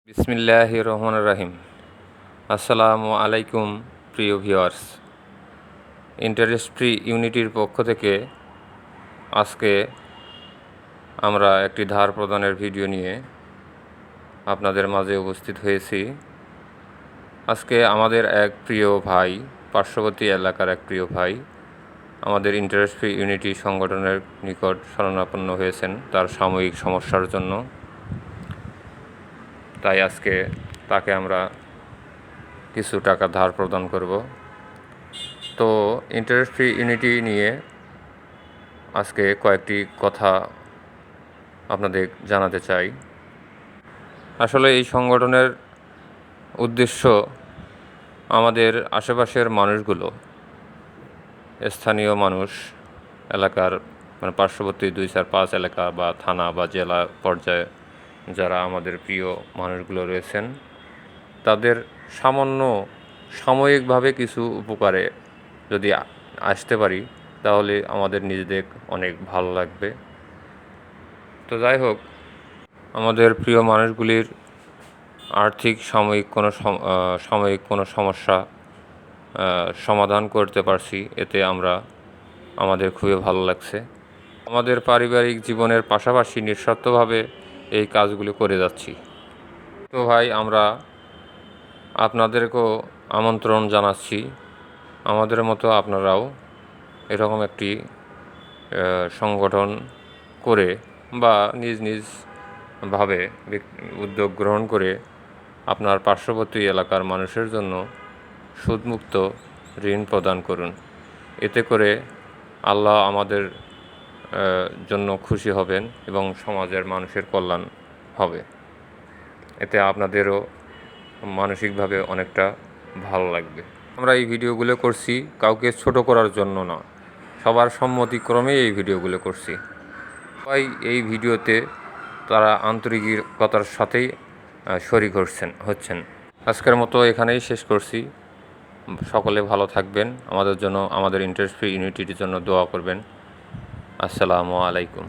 বিসমিল্লাহির রহমানির রহিম। আসসালামু আলাইকুম প্রিয় ভিউয়ার্স। ইন্টারেস্ট ফ্রি ইউনিটির পক্ষ থেকে আজকে আমরা একটি ধার প্রদানের ভিডিও নিয়ে আপনাদের মাঝে উপস্থিত হয়েছি। আজকে আমাদের এক প্রিয় ভাই, পার্শ্ববর্তী এলাকার এক প্রিয় ভাই আমাদের ইন্টারেস্ট ফ্রি ইউনিটি সংগঠনের নিকট শরণাপন্ন হয়েছেন তার সাময়িক সমস্যার জন্য। তাই আজকে তাকে আমরা কিছু টাকা ধার প্রদান করব। তো ইন্টারেস্ট ফ্রি ইউনিটি নিয়ে আজকে কয়েকটি কথা আপনাদের জানাতে চাই। আসলে এই সংগঠনের উদ্দেশ্য আমাদের আশেপাশের মানুষগুলো, স্থানীয় মানুষ, এলাকার পার্শ্ববর্তী 2-4-5 এলাকা বা থানা বা জেলা পর্যায়ে যারা আমাদের প্রিয় মানুষগুলো রয়েছেন, তাদের সাময়িকভাবে কিছু উপকারে যদি আসতে পারি তাহলে আমাদের নিজেদের অনেক ভালো লাগবে। তো যাই হোক, আমাদের প্রিয় মানুষগুলির আর্থিক সাময়িক কোনো সমস্যা সমাধান করতে পারছি, এতে আমাদের খুবই ভালো লাগছে। আমাদের পারিবারিক জীবনের পাশাপাশি নিঃস্বার্থভাবে এই কাজগুলি করে যাচ্ছি। তো ভাই, আমরা আপনাদেরকেও আমন্ত্রণ জানাচ্ছি, আমাদের মতো আপনারাও এরকম একটি সংগঠন করে বা নিজ উদ্যোগ গ্রহণ করে আপনার পার্শ্ববর্তী এলাকার মানুষের জন্য সুদমুক্ত ঋণ প্রদান করুন। এতে করে আল্লাহ আমাদের জন্য খুশি হবেন এবং সমাজের মানুষের কল্যাণ হবে। এতে আপনাদেরও মানসিকভাবে অনেকটা ভালো লাগবে। আমরা এই ভিডিওগুলো করছি কাউকে ছোট করার জন্য না, সবার সম্মতিক্রমেই এই ভিডিওগুলো করছি। সবাই এই ভিডিওতে তারা আন্তরিকতার সাথেই শরিক হচ্ছেন। আজকের মতো এখানেই শেষ করছি। সকলে ভালো থাকবেন, আমাদের ইন্টারেস্ট ফ্রি ইউনিটির জন্য দোয়া করবেন। আসসালামু আলাইকুম।